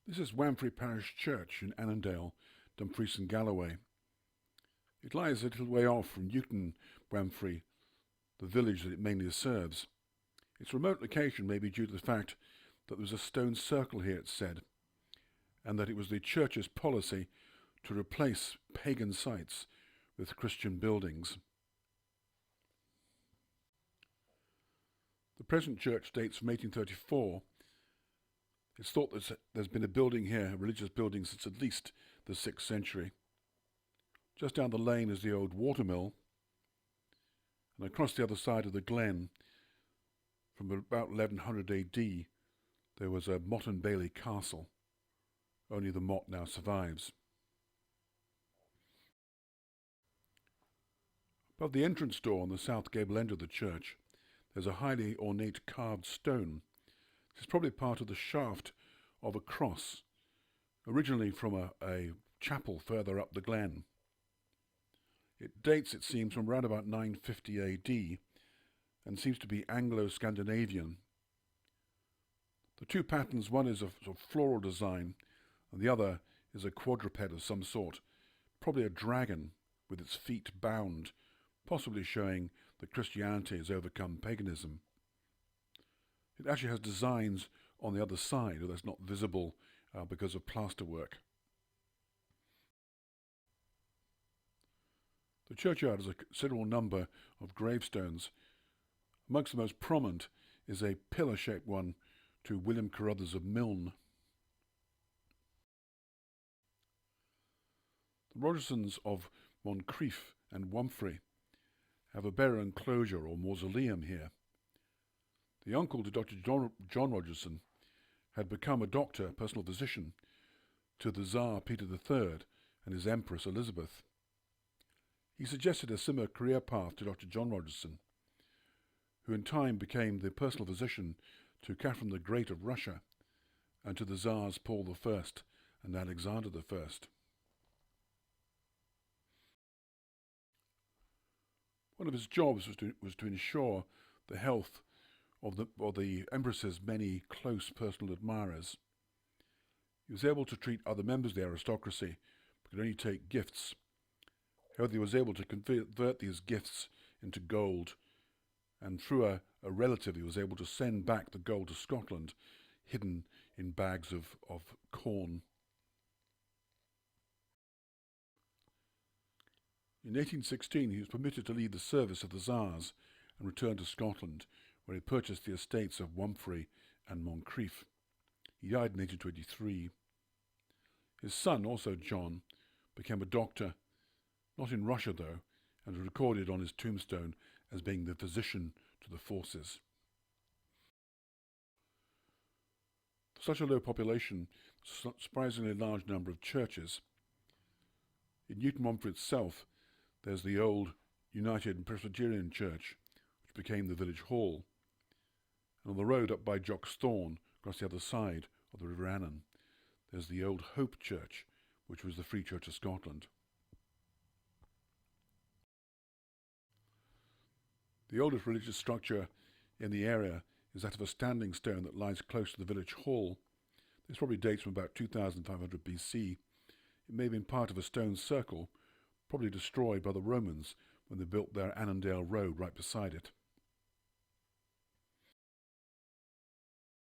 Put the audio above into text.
This is Wamphray Parish Church in Annandale, Dumfries and Galloway. It lies a little way off from Newton Wamphray, the village that it mainly serves. Its remote location may be due to the fact that there was a stone circle here, it's said, and that it was the church's policy to replace pagan sites with Christian buildings. The present church dates from 1834. It's thought that there's been a building here, a religious building, since at least the 6th century. Just down the lane is the old watermill, and across the other side of the glen, from about 1100 AD, there was a motte and bailey castle. Only the motte now survives. Above the entrance door on the south gable end of the church, there's a highly ornate carved stone. This is probably part of the shaft of a cross, originally from a chapel further up the glen. It dates, it seems, from around about 950 AD and seems to be Anglo-Scandinavian. The two patterns, one is a sort of floral design and the other is a quadruped of some sort, probably a dragon with its feet bound, possibly showing that Christianity has overcome paganism. It actually has designs on the other side, although it's not visible because of plasterwork. The churchyard has a considerable number of gravestones. Amongst the most prominent is a pillar-shaped one to William Carruthers of Milne. The Rogersons of Moncrief and Wamphray have a burial enclosure or mausoleum here. The uncle to Dr John Rogerson had become a doctor, personal physician, to the Tsar Peter III and his Empress Elizabeth. He suggested a similar career path to Dr John Rogerson, who in time became the personal physician to Catherine the Great of Russia and to the Tsars Paul I and Alexander I. One of his jobs was to ensure the health of the Empress's many close personal admirers. He was able to treat other members of the aristocracy, but could only take gifts. However, he was able to convert these gifts into gold, and through a relative he was able to send back the gold to Scotland, hidden in bags of corn. In 1816 he was permitted to leave the service of the Czars and return to Scotland, where he purchased the estates of Wamphray and Moncrief. He died in 1823. His son, also John, became a doctor, not in Russia though, and was recorded on his tombstone as being the physician to the forces. For such a low population, surprisingly large number of churches. In Newton Wamphray itself, there's the old United Presbyterian Church, which became the village hall. And on the road up by Jock's Thorn, across the other side of the River Annan, there's the old Hope Church, which was the Free Church of Scotland. The oldest religious structure in the area is that of a standing stone that lies close to the village hall. This probably dates from about 2500 BC. It may have been part of a stone circle, probably destroyed by the Romans when they built their Annandale Road right beside it.